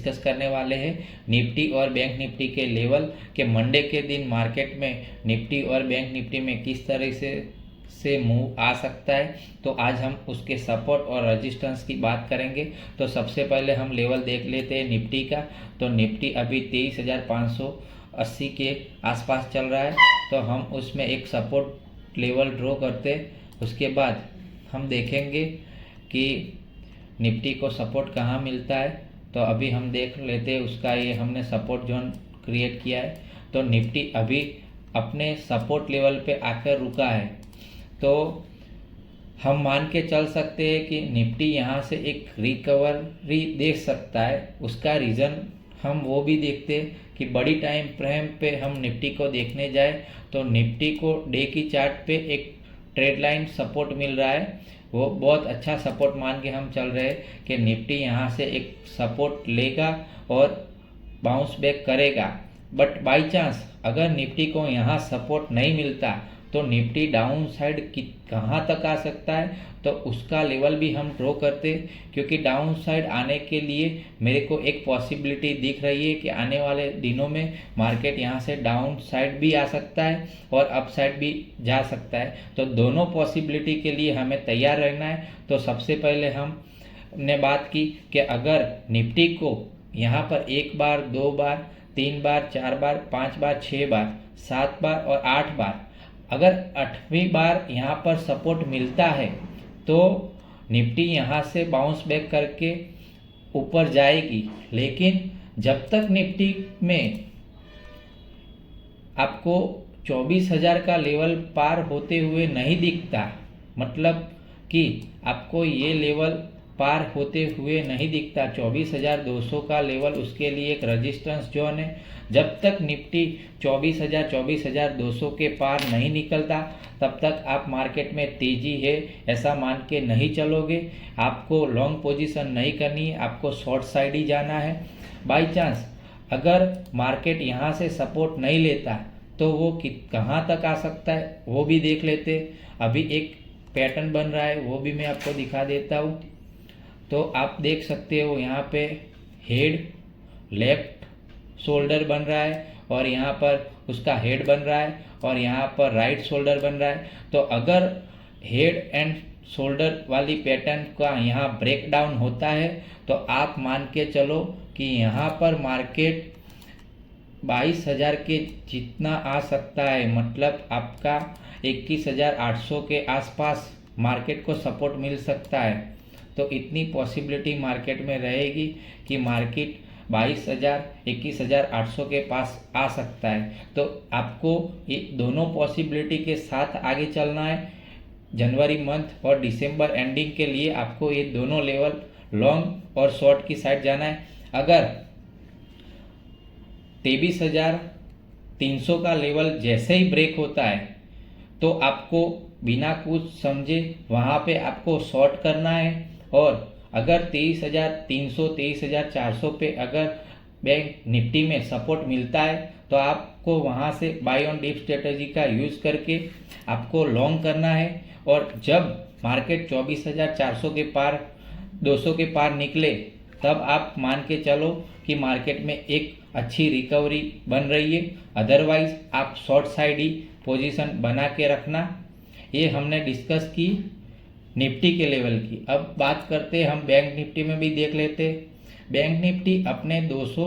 Discuss करने वाले हैं निफ्टी और बैंक निफ्टी के लेवल के मंडे के दिन मार्केट में निफ्टी और बैंक निफ्टी में किस तरह से मूव आ सकता है। तो आज हम उसके सपोर्ट और रेजिस्टेंस की बात करेंगे। तो सबसे पहले हम लेवल देख लेते हैं निफ्टी का। तो निफ्टी अभी 23,580 के आसपास चल रहा है, तो हम उसमें एक सपोर्ट लेवल ड्रॉ करते हैं। उसके बाद हम देखेंगे कि निफ्टी को सपोर्ट कहाँ मिलता है। तो अभी हम देख लेते हैं उसका, ये हमने सपोर्ट जोन क्रिएट किया है। तो निफ्टी अभी अपने सपोर्ट लेवल पे आकर रुका है, तो हम मान के चल सकते हैं कि निफ्टी यहाँ से एक रिकवरी देख सकता है। उसका रीज़न हम वो भी देखते हैं कि बड़ी टाइम फ्रेम पे हम निफ्टी को देखने जाए तो निफ्टी को डे की चार्ट पे एक ट्रेड लाइन सपोर्ट मिल रहा है। वो बहुत अच्छा सपोर्ट मान के हम चल रहे हैं कि निफ्टी यहाँ से एक सपोर्ट लेगा और बाउंस बैक करेगा। बट बाई चांस अगर निफ्टी को यहाँ सपोर्ट नहीं मिलता तो निफ्टी डाउन साइड कहाँ तक आ सकता है, तो उसका लेवल भी हम ड्रॉ करते, क्योंकि डाउन साइड आने के लिए मेरे को एक पॉसिबिलिटी दिख रही है कि आने वाले दिनों में मार्केट यहाँ से डाउन साइड भी आ सकता है और अप साइड भी जा सकता है। तो दोनों पॉसिबिलिटी के लिए हमें तैयार रहना है। तो सबसे पहले हमने बात की कि अगर निफ्टी को यहाँ पर 1 बार, 2 बार, 3 बार, 4 बार, 5 बार, 6 बार, 7 बार और 8 बार, अगर 8वीं बार यहाँ पर सपोर्ट मिलता है तो निफ्टी यहाँ से बाउंस बैक करके ऊपर जाएगी। लेकिन जब तक निफ्टी में आपको 24,000 का लेवल पार होते हुए नहीं दिखता, मतलब कि आपको ये लेवल पार होते हुए नहीं दिखता, 24,200 का लेवल उसके लिए एक रेजिस्टेंस जोन है। जब तक निफ्टी 24,200 के पार नहीं निकलता तब तक आप मार्केट में तेजी है ऐसा मान के नहीं चलोगे। आपको लॉन्ग पोजीशन नहीं करनी है, आपको शॉर्ट साइड ही जाना है। बाई चांस अगर मार्केट यहाँ से सपोर्ट नहीं लेता तो वो कहाँ तक आ सकता है वो भी देख लेते। अभी एक पैटर्न बन रहा है, वो भी मैं आपको दिखा देता हूँ। तो आप देख सकते हो यहाँ पे हेड, लेफ्ट शोल्डर बन रहा है और यहाँ पर उसका हेड बन रहा है और यहाँ पर राइट शोल्डर बन रहा है। तो अगर हेड एंड शोल्डर वाली पैटर्न का यहाँ ब्रेक डाउन होता है तो आप मान के चलो कि यहाँ पर मार्केट 22,000 के जितना आ सकता है, मतलब आपका 21,800 के आसपास मार्केट को सपोर्ट मिल सकता है। तो इतनी पॉसिबिलिटी मार्केट में रहेगी कि मार्केट 22,000, 21,800 के पास आ सकता है। तो आपको ये दोनों पॉसिबिलिटी के साथ आगे चलना है। जनवरी मंथ और दिसंबर एंडिंग के लिए आपको ये दोनों लेवल लॉन्ग और शॉर्ट की साइड जाना है। अगर 23,300 का लेवल जैसे ही ब्रेक होता है तो आपको बिना कुछ समझे वहाँ पे आपको शॉर्ट करना है। और अगर 23,300, 23,400 पे अगर बैंक निफ्टी में सपोर्ट मिलता है तो आपको वहाँ से बाय ऑन डिप स्ट्रेटजी का यूज़ करके आपको लॉन्ग करना है। और जब मार्केट 24,400 के पार, 200 के पार निकले तब आप मान के चलो कि मार्केट में एक अच्छी रिकवरी बन रही है। अदरवाइज आप शॉर्ट साइड ही पोजीशन बना के रखना। ये हमने डिस्कस की निफ्टी के लेवल की। अब बात करते हम बैंक निफ्टी में भी देख लेते। बैंक निफ्टी अपने 200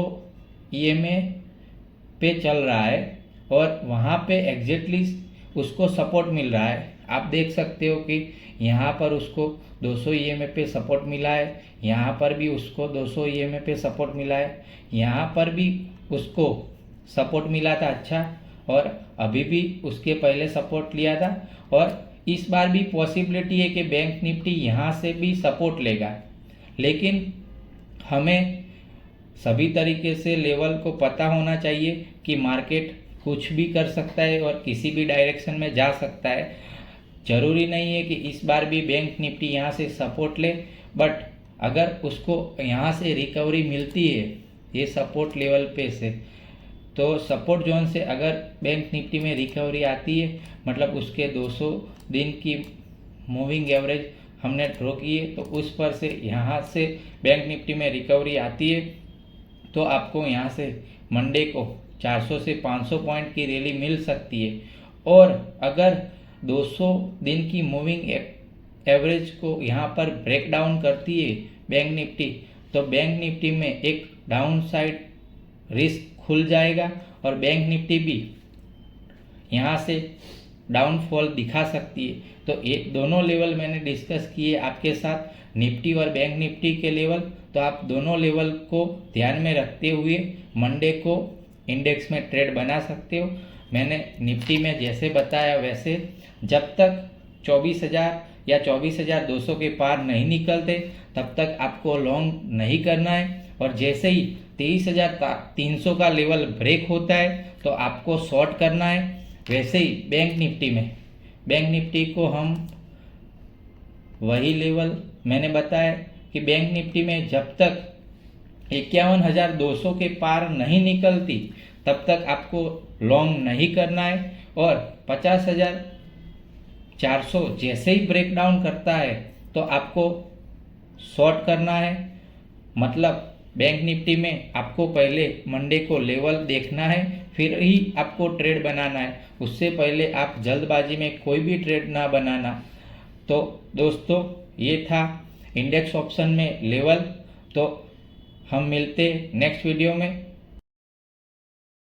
EMA पे चल रहा है और वहाँ पे एग्जैक्टली उसको सपोर्ट मिल रहा है। आप देख सकते हो कि यहाँ पर उसको 200 EMA पे सपोर्ट मिला है, यहाँ पर भी उसको 200 EMA पे सपोर्ट मिला है, यहाँ पर भी उसको सपोर्ट मिला था अच्छा, और अभी भी उसके पहले सपोर्ट लिया था। और इस बार भी पॉसिबिलिटी है कि बैंक निफ्टी यहाँ से भी सपोर्ट लेगा। लेकिन हमें सभी तरीके से लेवल को पता होना चाहिए कि मार्केट कुछ भी कर सकता है और किसी भी डायरेक्शन में जा सकता है। ज़रूरी नहीं है कि इस बार भी बैंक निफ्टी यहाँ से सपोर्ट ले, बट अगर उसको यहाँ से रिकवरी मिलती है ये सपोर्ट लेवल पे से, तो सपोर्ट जोन से अगर बैंक निफ्टी में रिकवरी आती है, मतलब उसके 200 दिन की मूविंग एवरेज हमने ड्रॉ की है, तो उस पर से यहाँ से बैंक निफ्टी में रिकवरी आती है तो आपको यहाँ से मंडे को 400 से 500 पॉइंट की रैली मिल सकती है। और अगर 200 दिन की मूविंग एवरेज को यहाँ पर ब्रेक डाउन करती है बैंक निफ्टी, तो बैंक निफ्टी में एक डाउन साइड रिस्क खुल जाएगा और बैंक निफ्टी भी यहाँ से डाउनफॉल दिखा सकती है। तो ये दोनों लेवल मैंने डिस्कस किए आपके साथ, निफ्टी और बैंक निफ्टी के लेवल। तो आप दोनों लेवल को ध्यान में रखते हुए मंडे को इंडेक्स में ट्रेड बना सकते हो। मैंने निफ्टी में जैसे बताया वैसे जब तक 24,000 या 24,200 के पार नहीं निकलते तब तक आपको लॉन्ग नहीं करना है, और जैसे ही 23,300 का लेवल ब्रेक होता है तो आपको शॉर्ट करना है। वैसे ही बैंक निफ्टी को हम वही लेवल मैंने बताया कि बैंक निफ्टी में जब तक 51,200 के पार नहीं निकलती तब तक आपको लॉन्ग नहीं करना है, और 50,400 जैसे ही ब्रेक डाउन करता है तो आपको शॉर्ट करना है। मतलब बैंक निफ्टी में आपको पहले मंडे को लेवल देखना है, फिर ही आपको ट्रेड बनाना है। उससे पहले आप जल्दबाजी में कोई भी ट्रेड ना बनाना। तो दोस्तों ये था इंडेक्स ऑप्शन में लेवल। तो हम मिलते नेक्स्ट वीडियो में।